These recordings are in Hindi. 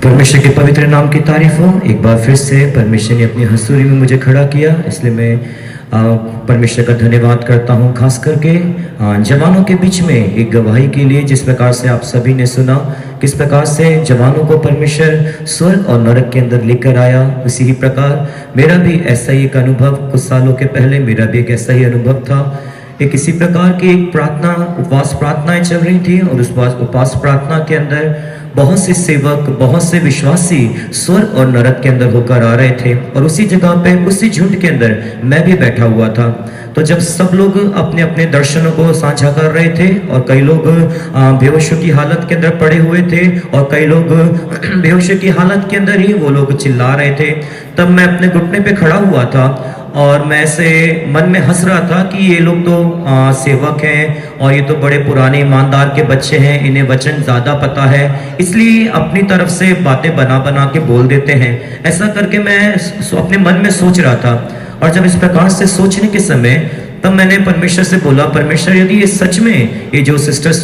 परमेश्वर के पवित्र नाम की तारीफ हो। एक बार फिर से परमेश्वर ने अपनी हसूरी में मुझे खड़ा किया, इसलिए मैं परमेश्वर का धन्यवाद करता हूँ। खास करके जवानों के बीच में एक गवाही के लिए, जिस प्रकार से आप सभी ने सुना किस प्रकार से जवानों को परमेश्वर स्वर्ग और नरक के अंदर लेकर आया, उसी ही प्रकार मेरा भी ऐसा ही एक अनुभव कुछ सालों के पहले मेरा भी एक ऐसा ही अनुभव था। एक इसी प्रकार की एक प्रार्थना, उपवास प्रार्थनाएं चल रही थी और उस उपवास प्रार्थना के अंदर बहुत से सेवक, बहुत से विश्वासी स्वर्ग और नरक के अंदर होकर आ रहे थे और उसी जगह पे, उसी झुंड के अंदर मैं भी बैठा हुआ था। तो जब सब लोग अपने अपने दर्शनों को साझा कर रहे थे और कई लोग बेहोशों की हालत के अंदर पड़े हुए थे और कई लोग बेहोशों की हालत के अंदर ही वो लोग चिल्ला रहे थे, तब मैं अपने घुटने पे खड़ा हुआ था और मैं ऐसे मन में हंस रहा था कि ये लोग तो सेवक हैं और ये तो बड़े पुराने ईमानदार के बच्चे हैं, इन्हें वचन ज़्यादा पता है, इसलिए अपनी तरफ से बातें बना बना के बोल देते हैं। ऐसा करके मैं अपने मन में सोच रहा था और जब इस प्रकार से सोचने के समय तब मैंने परमेश्वर से बोला, परमेश्वर यदि ये सच में ये जो सिस्टर्स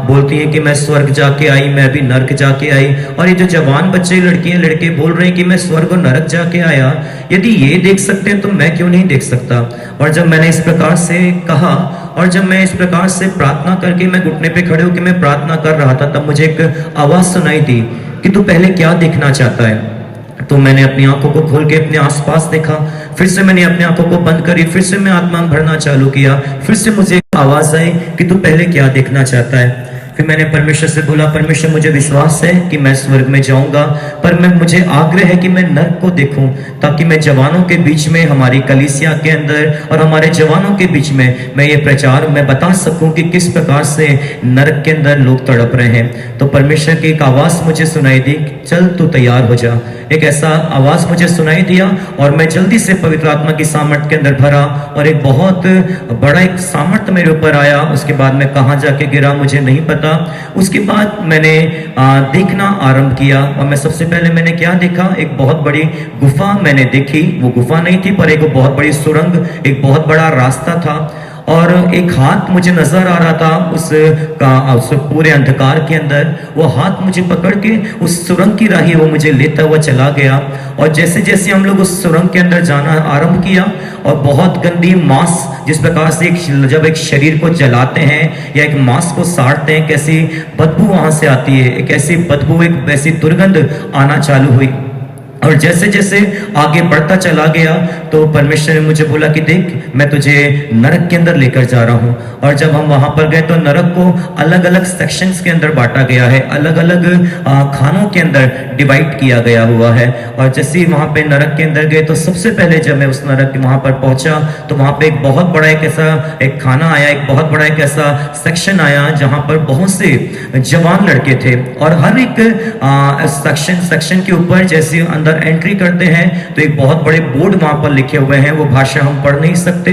बोलती हैं कि मैं स्वर्ग जाके आई, मैं भी नरक जाके आई, और ये जो जवान बच्चे, लड़कियां लड़के बोल रहे हैं कि मैं स्वर्ग और नरक जाके आया, यदि ये देख सकते हैं तो मैं क्यों नहीं देख सकता। और जब मैंने इस प्रकार से कहा और जब मैं इस प्रकार से प्रार्थना करके मैं घुटने पे खड़े होकर मैं प्रार्थना कर रहा था, तब मुझे एक आवाज सुनाई दी कि तू पहले क्या देखना चाहता है। तो मैंने अपनी आंखों को खोल के अपने आसपास देखा, फिर से मैंने अपनी आंखों को बंद करी, फिर से मैं आत्मा में भरना चालू किया, फिर से मुझे आवाज आई कि तू पहले क्या देखना चाहता है। फिर मैंने परमेश्वर से बोला, परमेश्वर मुझे विश्वास है कि मैं स्वर्ग में जाऊंगा, पर मुझे आग्रह है कि मैं नरक को देखूं, ताकि मैं जवानों के बीच में, हमारी कलीसिया के अंदर और हमारे जवानों के बीच में मैं ये प्रचार मैं बता सकूं कि किस प्रकार से नरक के अंदर लोग तड़प रहे हैं। तो परमेश्वर की एक आवाज मुझे सुनाई दी, चल तू तैयार हो जा। एक ऐसा आवाज मुझे सुनाई दिया और मैं जल्दी से पवित्र आत्मा की सामर्थ के अंदर भरा और एक बहुत बड़ा एक सामर्थ मेरे ऊपर आया। उसके बाद मैं कहाँ जाके गिरा मुझे नहीं पता। उसके बाद मैंने देखना आरंभ किया और मैं सबसे पहले मैंने क्या देखा, एक बहुत बड़ी गुफा मैंने देखी। वो गुफा नहीं थी पर एक बहुत बड़ी सुरंग, एक बहुत बड़ा रास्ता था और एक हाथ मुझे नजर आ रहा था उस पूरे अंधकार के अंदर। वो हाथ मुझे पकड़ के उस सुरंग की राही वो मुझे लेता हुआ चला गया और जैसे जैसे हम लोग उस सुरंग के अंदर जाना आरंभ किया और बहुत गंदी मांस, जिस प्रकार से जब एक शरीर को जलाते हैं या एक मांस को साड़ते हैं, कैसी बदबू वहां से आती है, एक ऐसी बदबू, एक वैसी दुर्गंध आना चालू हुई। और जैसे जैसे आगे बढ़ता चला गया तो परमेश्वर ने मुझे बोला कि देख, मैं तुझे नरक के अंदर लेकर जा रहा हूँ। और जब हम वहां पर गए तो नरक को अलग अलग सेक्शंस के अंदर बांटा गया है, अलग अलग खानों के अंदर डिवाइड किया गया हुआ है। और जैसे ही वहां पे नरक के अंदर गए तो सबसे पहले जब मैं उस नरक के वहां पर पहुंचा तो वहां पे एक बहुत बड़ा एक ऐसा एक खाना आया, एक बहुत बड़ा एक ऐसा सेक्शन आया जहां पर बहुत से जवान लड़के थे और हर एक सेक्शन के ऊपर जैसे अंदर एंट्री करते हैं तो एक बहुत बड़े बोर्ड वहां पर लिखे हुए हैं। वो भाषा हम पढ़ नहीं सकते,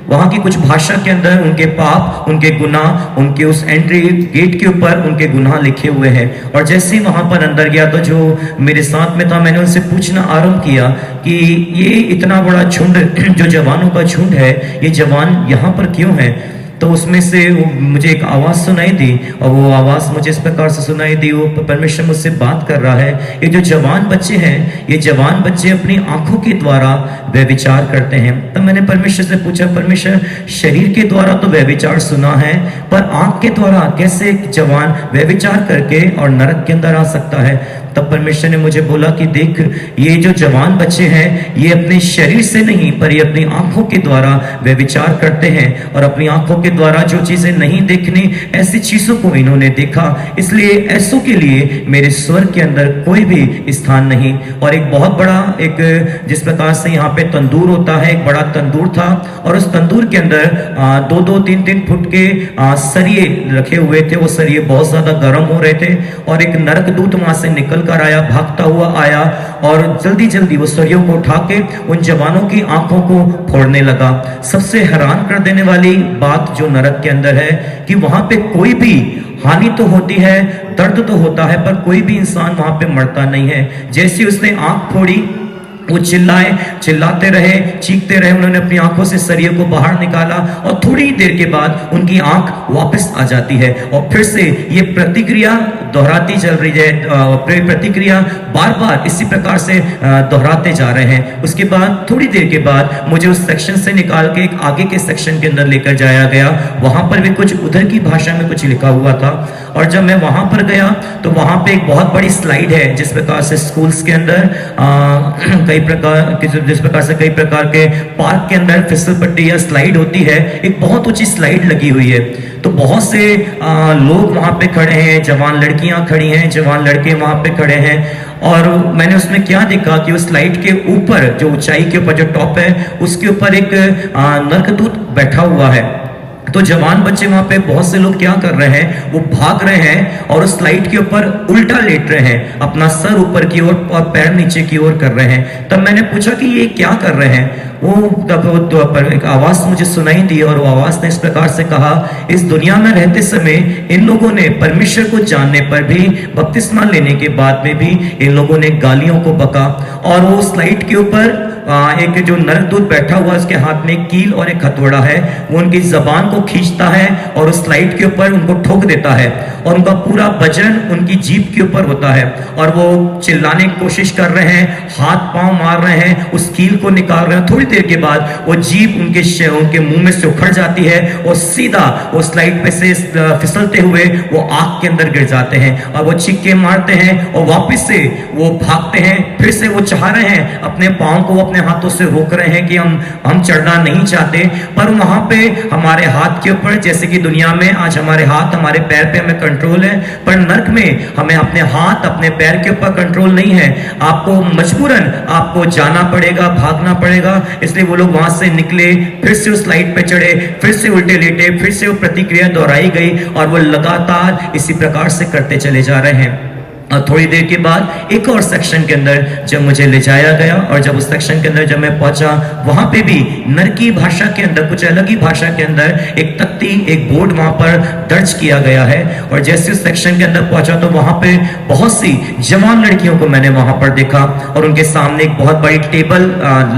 वहां की कुछ भाषा के अंदर उनके पाप, उनके गुनाह, उनके उस एंट्री गेट के ऊपर उनके गुनाह लिखे हुए हैं। और जैसे ही वहां पर अंदर गया तो जो मेरे साथ में था, मैंने उनसे पूछना आरंभ किया कि ये इतना बड़ा झुंड, जो जवानों का झुंड है, ये जवान यहाँ पर क्यों है। तो उसमें से मुझे एक आवाज सुनाई दी और वो आवाज मुझे इस प्रकार से सुनाई दी, वो परमेश्वर मुझसे बात कर रहा है, ये जो जवान बच्चे हैं, ये जवान बच्चे अपनी आंखों के द्वारा व्यभिचार करते हैं। तब मैंने परमेश्वर से पूछा, परमेश्वर शरीर के द्वारा तो व्यभिचार सुना है, पर आंख के द्वारा कैसे एक जवान व्यभिचार करके और नरक के अंदर आ सकता है। तब परमेश्वर ने मुझे बोला कि देख, ये जो जवान बच्चे हैं ये अपने शरीर से नहीं पर ये अपनी आंखों के द्वारा व्यभिचार करते हैं और अपनी आंखों के द्वारा जो चीजें नहीं देखनी, ऐसी चीजों को इन्होंने देखा, इसलिए ऐसों के लिए मेरे स्वर्ग के अंदर कोई भी स्थान नहीं। और एक बहुत बड़ा एक, जिस प्रकार से यहाँ पे तंदूर होता है, एक बड़ा तंदूर था और उस तंदूर के अंदर 2-2, 3-3 फुट के सरिये रखे हुए थे। वो सरिये बहुत ज्यादा गर्म हो रहे थे और एक नरक दूत वहां से निकल कर आया, भागता हुआ आया और जल्दी जल्दी वो सरियों को उठा के उन जवानों की आंखों को फोड़ने लगा। सबसे हैरान कर देने वाली बात जो नरक के अंदर है कि वहां पे कोई भी हानि तो होती है, दर्द तो होता है, पर कोई भी इंसान वहां पे मरता नहीं है। जैसे उसने आंख फोड़ी वो चिल्लाते रहे, चीखते रहे। उन्होंने अपनी आंखों से सरिये को बाहर निकाला और थोड़ी देर के बाद उनकी आंख वापस आ जाती है और फिर से ये प्रतिक्रिया दोहराती चल रही है। प्रतिक्रिया बार बार इसी प्रकार से दोहराते जा रहे हैं। उसके बाद थोड़ी देर के बाद मुझे उस सेक्शन से निकाल के एक आगे के सेक्शन के अंदर लेकर जाया गया। वहां पर भी कुछ उधर की भाषा में कुछ लिखा हुआ था और जब मैं वहां पर गया तो वहां पे एक बहुत बड़ी स्लाइड है, जिस प्रकार से स्कूल्स के अंदर जिस प्रकार से कई प्रकार के पार्क के अंदर फिसल पट्टी या स्लाइड होती है, एक बहुत ऊंची स्लाइड लगी हुई है। तो बहुत से लोग वहां पे खड़े हैं, जवान लड़कियां खड़ी हैं, जवान लड़के वहां पे खड़े हैं। और मैंने उसमें क्या देखा कि उस स्लाइड के ऊपर, जो ऊंचाई के ऊपर जो टॉप है, उसके ऊपर एक नरकदूत बैठा हुआ है। तो जवान बच्चे वहां पे बहुत से लोग क्या कर रहे हैं, वो भाग रहे हैं और उस स्लाइड के ऊपर उल्टा लेट रहे हैं, अपना सर ऊपर की ओर और पैर नीचे की ओर कर रहे हैं। तब मैंने पूछा कि ये क्या कर रहे हैं। तब एक आवाज मुझे सुनाई दी और वो आवाज ने इस प्रकार से कहा, इस दुनिया में रहते समय इन लोगों ने परमेश्वर को जानने पर भी, बपतिस्मा लेने के बाद में भी इन लोगों ने गालियों को बका। और वो स्लाइड के ऊपर एक जो नरकदूत बैठा हुआ, उसके हाथ में एक कील और एक हथौड़ा है, वो उनकी जबान को खींचता है और उस स्लाइड के ऊपर उनको ठोक देता है और उनका पूरा वजन उनकी जीभ के ऊपर होता है और वो चिल्लाने की कोशिश कर रहे हैं, हाथ पांव मार रहे हैं, उस कील को निकाल रहे हैं। थोड़ी देर के बाद वो जीभ उनके मुंह में से उखड़ जाती है और सीधा वो स्लाइड पे से फिसलते हुए वो आग के अंदर गिर जाते हैं और वो चीखे मारते हैं और वापस से वो भागते हैं। फिर से वो चाह रहे हैं, अपने पांव को अपने हाथों से रोक रहे हैं कि हम चढ़ना नहीं चाहते, पर वहां पे हमारे हाथ के ऊपर, जैसे कि दुनिया में आज हमारे हाथ हमारे पैर पे हमें कंट्रोल है, पर नर्क में हमें अपने हाथ अपने पैर के ऊपर कंट्रोल नहीं है। आपको मजबूरन आपको जाना पड़ेगा, भागना पड़ेगा। इसलिए वो लोग वहां से निकले, फिर से उस स्लाइड पे चढ़े, फिर से उल्टे लेटे, फिर से वो प्रतिक्रिया दोहराई गई और वो लगातार इसी प्रकार से करते चले जा रहे हैं। और थोड़ी देर के बाद एक और सेक्शन के अंदर जब मुझे ले जाया गया और जब उस सेक्शन के अंदर जब मैं पहुंचा, वहां पे भी नरकी भाषा के अंदर, कुछ अलग ही भाषा के अंदर एक तख्ती, एक बोर्ड वहां पर दर्ज किया गया है। और जैसे उस सेक्शन के अंदर पहुंचा तो वहां पे बहुत सी जवान लड़कियों को मैंने वहां पर देखा और उनके सामने एक बहुत बड़ी टेबल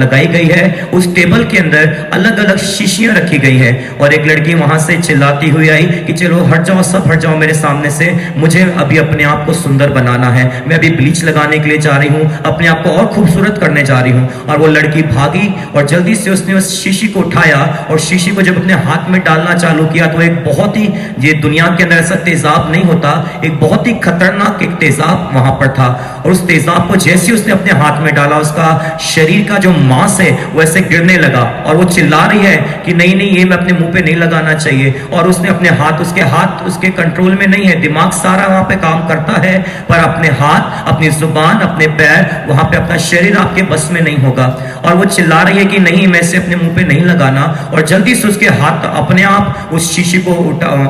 लगाई गई है। उस टेबल के अंदर अलग अलग शीशियां रखी गई है और एक लड़की वहां से चिल्लाती हुई आई कि चलो हट जाओ, सब हट जाओ मेरे सामने से, मुझे अभी अपने आप को सुंदर बनाना है, मैं अभी ब्लीच लगाने के लिए जा रही हूँ, अपने आप को और खूबसूरत करने जा रही हूँ। और वो लड़की भागी और जल्दी से उसने उस शीशी को उठाया और शीशी को जब अपने हाथ में डालना चालू किया तो एक बहुत ही, ये दुनिया के अंदर ऐसा तेजाब नहीं होता, एक बहुत ही खतरनाक एक तेजाब वहां पर था। और उस तेजाब को जैसे उसने अपने हाथ में डाला, उसका शरीर का जो मांस है वो ऐसे गिरने लगा और वो चिल्ला रही है कि नहीं नहीं, ये मैं अपने मुंह पे नहीं लगाना चाहिए। और उसने अपने हाथ, उसके हाथ उसके कंट्रोल में नहीं है, दिमाग सारा वहां पे काम करता है, पर अपने हाथ, अपनी जुबान, अपने पैर, वहां पे अपना शरीर आपके बस में नहीं होगा। और वो चिल्ला रही है कि नहीं, मैं इसे अपने मुंह पे नहीं लगाना। और जल्दी से उसके हाथ अपने आप उस शीशी को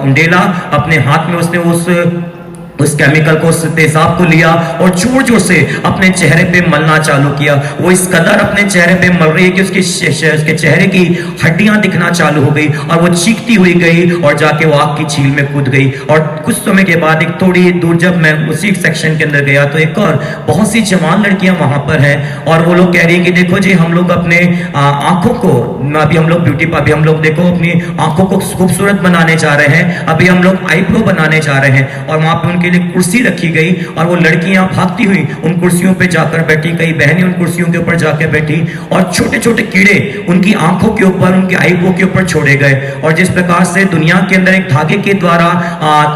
उंडेला, अपने हाथ में उसने उस केमिकल को, उस तेजाब को लिया और जोर जोर से अपने चेहरे पे मलना चालू किया। वो इस कदर अपने चेहरे पे मल रही है कि उसके चेहरे की हड्डियां दिखना चालू हो गई और वो चीखती हुई गई और जाके वो आग की झील में कूद गई। और कुछ समय के बाद, एक थोड़ी दूर जब मैं उसी सेक्शन के अंदर गया तो एक और बहुत सी जवान लड़कियां वहां पर हैं और वो लोग कह रही है कि देखो जी, हम लोग अपने आंखों को, अभी हम लोग ब्यूटी, अभी हम लोग देखो अपनी आंखों को खूबसूरत बनाने जा रहे हैं, अभी हम लोग आईब्रो बनाने जा रहे हैं। और वहां पे उनके लिए कुर्सी रखी गई और वो लड़कियां भागती हुई उन कुर्सियों पे जाकर बैठी, कई बहनें उन कुर्सियों के ऊपर जाकर बैठी और छोटे छोटे कीड़े उनकी आंखों के ऊपर, उनके आईब्रो के ऊपर छोड़े गए। और जिस प्रकार से दुनिया के अंदर एक धागे के द्वारा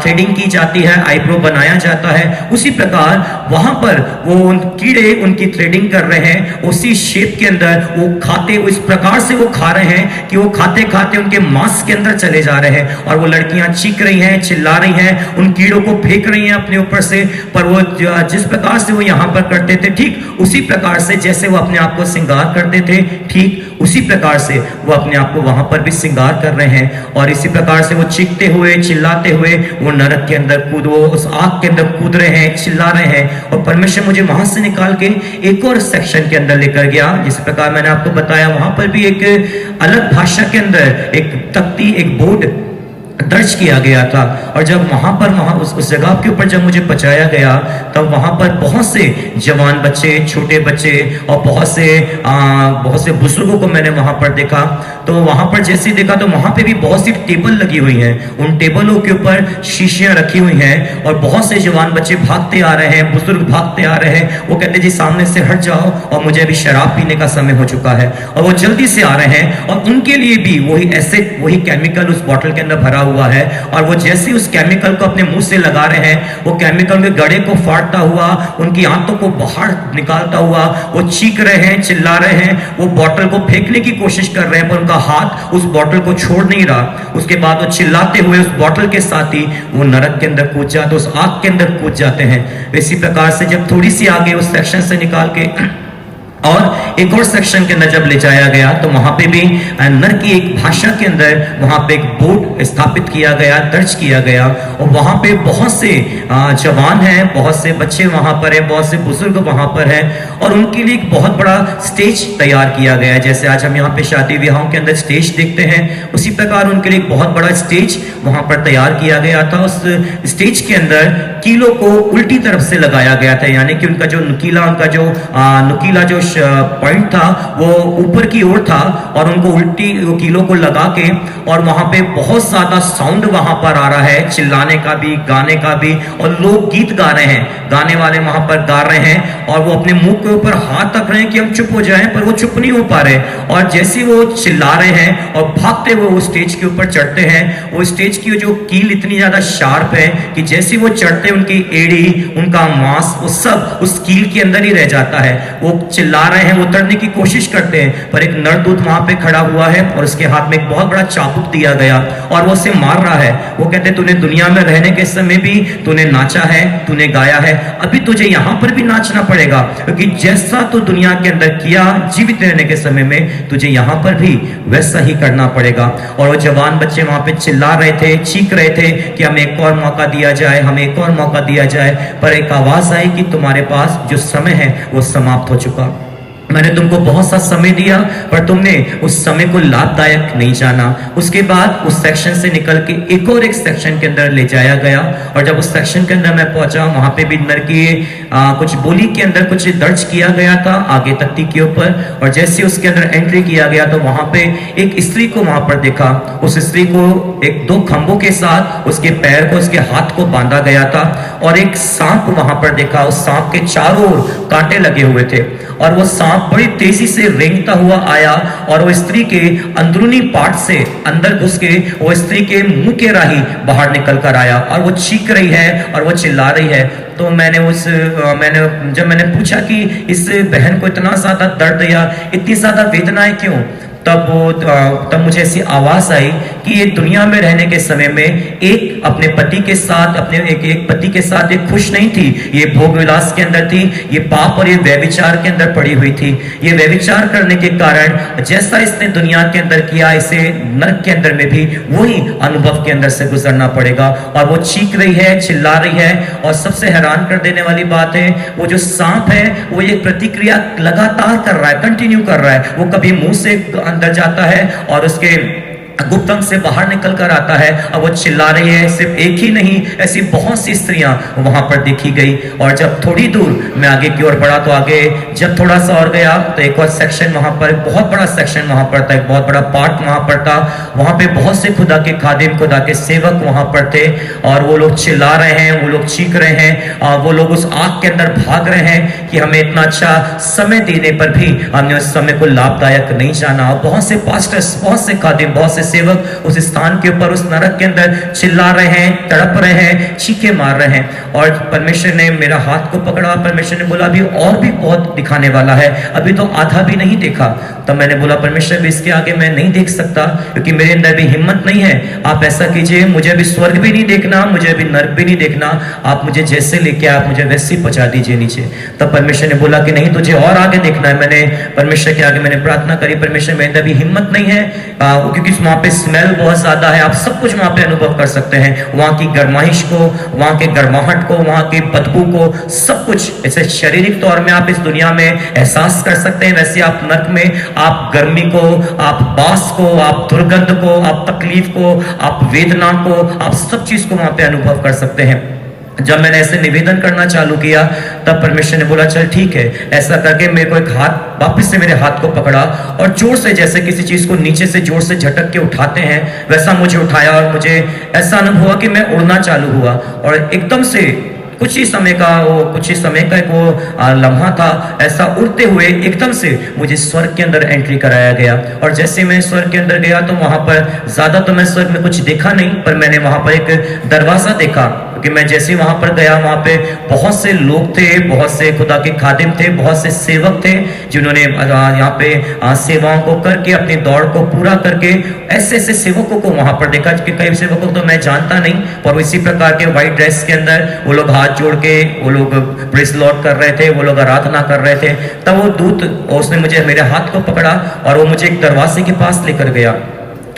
थ्रेडिंग की जाती है, आईब्रो बनाया जाता है, उसी प्रकार वहां पर वो उन कीड़े उनकी थ्रेडिंग कर रहे हैं। उसी शेप के अंदर वो खाते, इस प्रकार से वो खा रहे हैं कि वो खाते खाते उनके मांस के अंदर चले जा रहे हैं। और वो लड़कियां चीख रही हैं, चिल्ला रही हैं, उन कीड़ों को फेंक रही हैं अपने ऊपर से। पर वो जिस प्रकार से वो यहां पर करते थे, ठीक उसी प्रकार से जैसे वो अपने आप को श्रृंगार करते थे, ठीक उसी प्रकार से वो अपने आप को वहां पर भी श्रृंगार कर रहे हैं। और इसी प्रकार से वो चीखते हुए, चिल्लाते हुए वो नरक के अंदर वो उस आग के अंदर कूद रहे हैं, चिल्ला रहे हैं। और परमेश्वर मुझे वहां से निकाल के एक और सेक्शन के अंदर लेकर गया। जिस प्रकार मैंने आपको बताया, वहां पर भी एक अलग भाषा के अंदर एक तख्ती, एक बोर्ड दर्ज किया गया था। और जब वहां पर उस जगह के ऊपर जब मुझे पहुंचाया गया, तब वहां पर बहुत से जवान बच्चे, छोटे बच्चे और बहुत से बुजुर्गों को मैंने वहां पर देखा। तो वहां पर जैसे देखा तो वहां पे भी बहुत सी टेबल लगी हुई हैं, उन टेबलों के ऊपर शीशियां रखी हुई हैं और बहुत से जवान बच्चे भागते आ रहे हैं, बुजुर्ग भागते आ रहे हैं। वो कहते जी सामने से हट जाओ और मुझे अभी शराब पीने का समय हो चुका है, और वो जल्दी से आ रहे हैं। और उनके लिए भी वही केमिकल उस बॉटल के अंदर भरा हुआ है, और वो जैसे उस केमिकल को अपने मुंह से लगा रहे हैं, वो केमिकल के गड़े को फाड़ता हुआ, उनकी आंतों को बाहर निकालता हुआ वो चीख रहे हैं, चिल्ला रहे हैं, वो बॉटल को फेंकने की कोशिश कर रहे हैं, पर उनका हाथ उस बॉटल को छोड़ नहीं रहा। उसके बाद वो चिल्लाते हुए उस बॉटल के साथ ही वो नरक के अंदर कूद जाते, उस आग के अंदर कूद जाते हैं। इसी प्रकार से जब थोड़ी सी आगे उस सेक्शन से निकाल के और एक और सेक्शन के अंदर जब ले जाया गया, तो वहां पे भी नर की एक भाषा के अंदर वहां पे एक बोर्ड स्थापित किया गया, दर्ज किया गया, और वहां पे बहुत से जवान हैं, बहुत से बच्चे वहां पर हैं, बहुत से बुजुर्ग वहां पर हैं, और उनके लिए एक बहुत बड़ा स्टेज तैयार किया गया है। जैसे आज हम यहाँ पे शादी विवाहों के अंदर स्टेज देखते हैं, उसी प्रकार उनके लिए एक बहुत बड़ा स्टेज वहां पर तैयार किया गया था। उस स्टेज के अंदर कीलों को उल्टी तरफ से लगाया गया था, यानी कि उनका जो नुकीला जो पॉइंट था वो ऊपर की ओर था, और उनको उल्टी कीलों को लगा के, और वहां पे बहुत ज्यादा साउंड वहां पर आ रहा है, चिल्लाने का भी, गाने का भी, और लोग गीत गा रहे हैं, गाने वाले वहां पर गा रहे हैं, और वो अपने मुंह के ऊपर हाथ रख रहे हैं कि हम चुप हो जाएं, पर वो चुप नहीं हो पा रहे। और जैसे वो चिल्ला रहे हैं और भागते हुए वो स्टेज के ऊपर चढ़ते हैं, वो स्टेज की जो कील इतनी ज्यादा शार्प है कि जैसे वो चढ़ते, उनकी एड़ी, उनका मांस, वो सब उस कील के अंदर ही रह जाता है। वो चिल्ला रहे हैं, वो उतरने की कोशिश करते हैं, पर एक नरदूत वहां पे खड़ा हुआ है और उसके हाथ में एक बहुत बड़ा चाबुक दिया गया, और वो उसे मार रहा है। वो कहते तूने दुनिया में रहने के समय भी तूने नाचा है, तूने गाया है, अभी तुझे यहां पर भी नाचना पड़ेगा, क्योंकि जैसा तू दुनिया के अंदर किया जीवित रहने के समय में, तुझे यहां पर भी वैसा ही करना पड़ेगा। और वो जवान बच्चे वहां पे चिल्ला रहे थे, चीख रहे थे कि हमें एक और मौका दिया जाए, हमें एक और मौका दिया जाए, पर एक आवाज आई कि तुम्हारे पास जो समय है वो समाप्त हो चुका। मैंने तुमको बहुत सा समय दिया, पर तुमने उस समय को लाभदायक नहीं जाना। उसके बाद उस सेक्शन से निकल के एक सेक्शन के अंदर ले जाया गया, और जब उस सेक्शन के अंदर मैं पहुंचा, वहां पे भी नर की कुछ बोली के अंदर कुछ दर्ज किया गया था आगे तख्ती के ऊपर। और जैसे उसके अंदर एंट्री किया गया, तो वहां पे एक स्त्री को वहां पर देखा। उस स्त्री को एक 2 खंभों के साथ उसके पैर को, उसके हाथ को बांधा गया था, और एक सांप वहां पर देखा। उस सांप के चारों ओर कांटे लगे हुए थे, और वो सांप बड़ी तेजी से रेंगता हुआ आया, और वो स्त्री के अंदरूनी पार्ट से अंदर घुस के वो स्त्री के मुंह के राही बाहर निकल कर आया, और वो चीख रही है और वो चिल्ला रही है। तो जब मैंने पूछा कि इस बहन को इतना ज्यादा दर्द या इतनी ज्यादा वेदनाएं क्यों, तब मुझे ऐसी आवाज आई कि ये दुनिया में रहने के समय में एक अपने पति के साथ, अपने एक पति के साथ एक खुश नहीं थी, ये भोग विलास के अंदर थी, ये पाप और ये व्यभिचार के अंदर पड़ी हुई थी। ये व्यभिचार करने के कारण जैसा इसने दुनिया के अंदर किया, इसे नरक के अंदर में भी वही अनुभव के अंदर से गुजरना पड़ेगा। और वो चीख रही है, चिल्ला रही है, और सबसे हैरान कर देने वाली बात है, वो जो सांप है वो ये प्रतिक्रिया लगातार कर रहा है, कंटिन्यू कर रहा है। वो कभी मुंह से अंदर जाता है और उसके गुप्तंग से बाहर निकल कर आता है, और वो चिल्ला रही है। सिर्फ एक ही नहीं, ऐसी बहुत सी स्त्रियां वहां पर देखी गई। और जब थोड़ी दूर मैं आगे की ओर बढ़ा, तो आगे जब थोड़ा सा और गया, तो एक और सेक्शन वहां पर, बहुत बड़ा सेक्शन वहां पर था, एक बहुत बड़ा पार्ट वहां पर था। वहां पे बहुत से खुदा के खादिम, खुदा के सेवक वहां पर थे, और वो लोग चिल्ला रहे हैं, वो लोग चीख रहे हैं, वो लोग उस आग के अंदर भाग रहे हैं कि हमें इतना अच्छा समय देने पर भी हमने उस समय को लाभदायक नहीं जाना। और बहुत से पास्टर्स, बहुत से खादिम, बहुत से सेवक उस स्थान के ऊपर, उस नरक के अंदर चिल्ला रहे हैं, तड़प रहे हैं, चीखे मार रहे हैं। और परमेश्वर ने मेरा हाथ को पकड़ा, परमेश्वर ने बोला अभी और भी बहुत दिखाने वाला है, अभी तो आधा भी नहीं देखा। तब मैंने बोला परमेश्वर भी इसके आगे मैं नहीं देख सकता, क्योंकि मेरे अंदर भी हिम्मत नहीं है। आप ऐसा कीजिए, मुझे अभी स्वर्ग भी नहीं देखना, मुझे अभी नरक भी नहीं देखना, आप मुझे जैसे लेके आप मुझे वैसे ही पहुंचा दीजिए नीचे। तब परमेश्वर ने बोला कि नहीं, तुझे और आगे देखना है। मैंने परमेश्वर के आगे मैंने प्रार्थना करी, परमेश्वर मेरे अंदर भी हिम्मत नहीं है, क्योंकि वहां वहाँ पे स्मेल बहुत ज्यादा है, आप सब कुछ वहाँ पे अनुभव कर सकते हैं, वहाँ की गर्माइश को, वहाँ के गर्माहट को, वहाँ की बदबू को, सब कुछ ऐसे शारीरिक तौर में आप इस दुनिया में एहसास कर सकते हैं। वैसे आप नर्क में आप गर्मी को, आप बास को, आप दुर्गंध को, आप तकलीफ को, आप वेदना को, आप सब चीज को वहां पे अनुभव कर सकते हैं। जब मैंने ऐसे निवेदन करना चालू किया तब परमेश्वर ने बोला चल ठीक है, ऐसा करके मेरे को एक हाथ वापस से मेरे हाथ को पकड़ा और जोर से, जैसे किसी चीज को नीचे से जोर से झटक के उठाते हैं वैसा मुझे उठाया और मुझे ऐसा अनुभव हुआ कि मैं उड़ना चालू हुआ। और एकदम से कुछ ही समय का एक वो लम्हा था, ऐसा उड़ते हुए एकदम से मुझे स्वर्ग के अंदर एंट्री कराया गया। और जैसे मैं स्वर्ग के अंदर गया तो वहां पर ज्यादा तो मैं स्वर्ग में कुछ देखा नहीं, पर मैंने वहां पर एक दरवाजा देखा, क्योंकि मैं जैसे वहां पर गया वहां पे बहुत से लोग थे, बहुत से खुदा के खादिम थे, बहुत से सेवक थे जिन्होंने यहाँ पे सेवाओं को करके अपनी दौड़ को पूरा करके, ऐसे ऐसे सेवकों को वहां पर देखा कि कई सेवकों को तो मैं जानता नहीं, पर इसी प्रकार के व्हाइट ड्रेस के अंदर वो लोग हाथ जोड़ के वो लोग प्रेज लॉर्ड कर रहे थे, वो लोग आराधना कर रहे थे। तब वो दूत उसने मुझे मेरे हाथ को पकड़ा और वो मुझे एक दरवाजे के पास लेकर गया।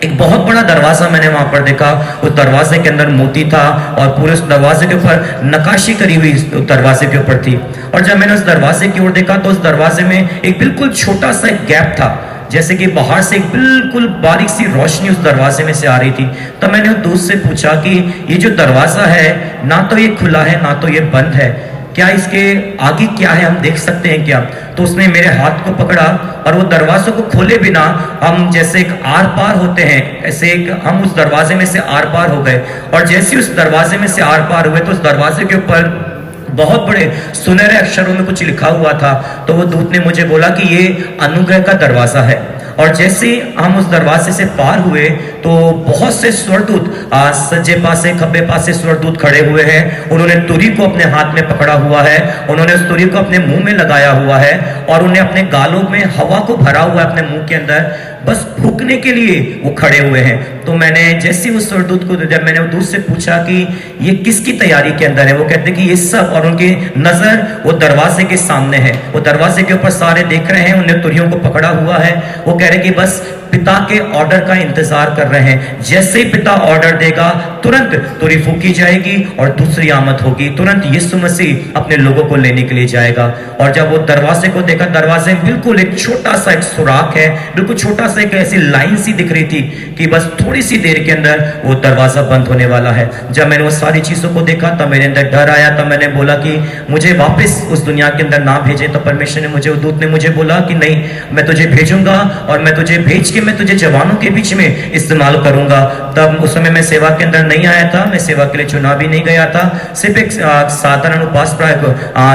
एक बहुत बड़ा दरवाजा मैंने वहां पर देखा, उस दरवाजे के अंदर मोती था और पूरे उस दरवाजे के ऊपर नक्काशी करी हुई उस दरवाजे के ऊपर थी। और जब मैंने उस दरवाजे की ओर देखा तो उस दरवाजे में एक बिल्कुल छोटा सा एक गैप था, जैसे कि बाहर से एक बिल्कुल बारीक सी रोशनी उस दरवाजे में से आ रही थी। तब मैंने उस दोस्त से पूछा कि ये जो दरवाजा है ना तो ये खुला है ना तो ये बंद है, क्या इसके आगे क्या है, हम देख सकते हैं क्या? तो उसने मेरे हाथ को पकड़ा और वो दरवाजों को खोले बिना हम जैसे एक आर पार होते हैं, ऐसे एक हम उस दरवाजे में से आर पार हो गए। और जैसे उस दरवाजे में से आर पार हुए तो उस दरवाजे के ऊपर बहुत बड़े सुनहरे अक्षरों में कुछ लिखा हुआ था। तो वो दूत ने मुझे बोला कि ये अनुग्रह का दरवाजा है। और जैसे हम उस दरवाजे से पार हुए तो बहुत से स्वरदूत सज्जे पासे खब्बे पासे स्वरदूत खड़े हुए हैं। उन्होंने तुरी को अपने हाथ में पकड़ा हुआ है, उन्होंने उस तुरी को अपने मुंह में लगाया हुआ है और उन्हें अपने गालों में हवा को भरा हुआ है अपने मुंह के अंदर, बस फूकने के लिए वो खड़े हुए हैं। तो मैंने जैसे उस स्वरदूत को, जब मैंने उस दूत से पूछा कि ये किसकी तैयारी के अंदर है, वो कहते कि ये सब, और उनकी नजर वो दरवाजे के सामने है, वो दरवाजे के ऊपर सारे देख रहे हैं, उन्हें तुरियों को पकड़ा हुआ है। वो कह रहे कि बस पिता के ऑर्डर का इंतजार कर रहे हैं, जैसे ही पिता ऑर्डर देगा तुरंत तुरी फूकी जाएगी और दूसरी आमद होगी, तुरंत यीशु मसीह अपने लोगों को लेने के लिए जाएगा। और जब वो दरवाजे को देखा, दरवाजे में बिल्कुल एक छोटा सा एक सुराख है, बिल्कुल छोटा सा एक ऐसी लाइन सी दिख रही थी कि बस थोड़ी सी देर के अंदर वो दरवाजा बंद होने वाला है। जब मैंने वो सारी चीजों को देखा तब मेरे अंदर डर आया। तब मैंने बोला कि मुझे वापस उस दुनिया के अंदर ना भेजे। तो परमेश्वर ने मुझे, दूत ने मुझे बोला कि नहीं, मैं तुझे भेजूंगा और मैं तुझे भेज के मैं तुझे जवानों के बीच में इस्तेमाल करूंगा। तब उस समय मैं सेवा के अंदर नहीं आया था, मैं सेवा के लिए चुना भी नहीं गया था, सिर्फ एक साधारण उपास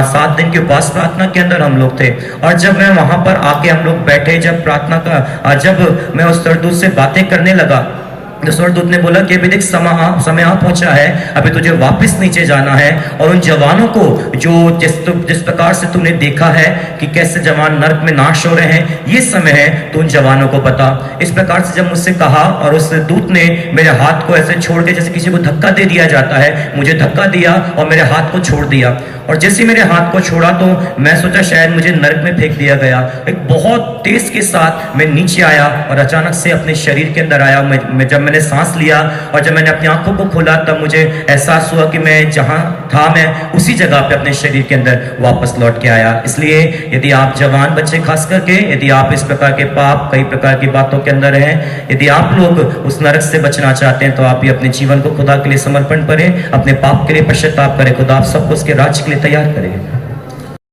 7 दिन की उपास प्रार्थना के अंदर हम लोग थे। और जब मैं वहां पर आके हम लोग बैठे, जब प्रार्थना का, जब मैं उस स्वरदूत से बातें करने लगा तो स्वरदूत ने बोला कि अभी देख समय आ पहुंचा है, अभी तुझे वापस नीचे जाना है और उन जवानों को जो जिस प्रकार से तूने देखा है कि कैसे जवान नरक में नाश हो रहे हैं, ये समय है तो उन जवानों को बता। इस प्रकार से जब मुझसे कहा और उस दूत ने मेरे हाथ को ऐसे छोड़ के, जैसे किसी को धक्का दे दिया जाता है, मुझे धक्का दिया और मेरे हाथ को छोड़ दिया। और जैसे मेरे हाथ को छोड़ा तो मैं सोचा शायद मुझे नरक में फेंक दिया गया। एक बहुत तेज के साथ मैं नीचे आया और अचानक से अपने शरीर के अंदर आया। जब मैंने सांस लिया और जब मैंने अपनी आंखों को खोला तब मुझे एहसास हुआ कि मैं जहां था मैं उसी जगह पे अपने शरीर के अंदर वापस लौट के आया। इसलिए यदि आप जवान बच्चे खास करके, यदि आप इस प्रकार के पाप, कई प्रकार की बातों के अंदर हैं, यदि आप लोग उस नरक से बचना चाहते हैं तो आप भी अपने जीवन को खुदा के लिए समर्पण करें, अपने पाप के लिए पश्चाताप करें, खुदा आप सबको उसके राज्य के लिए तैयार करें।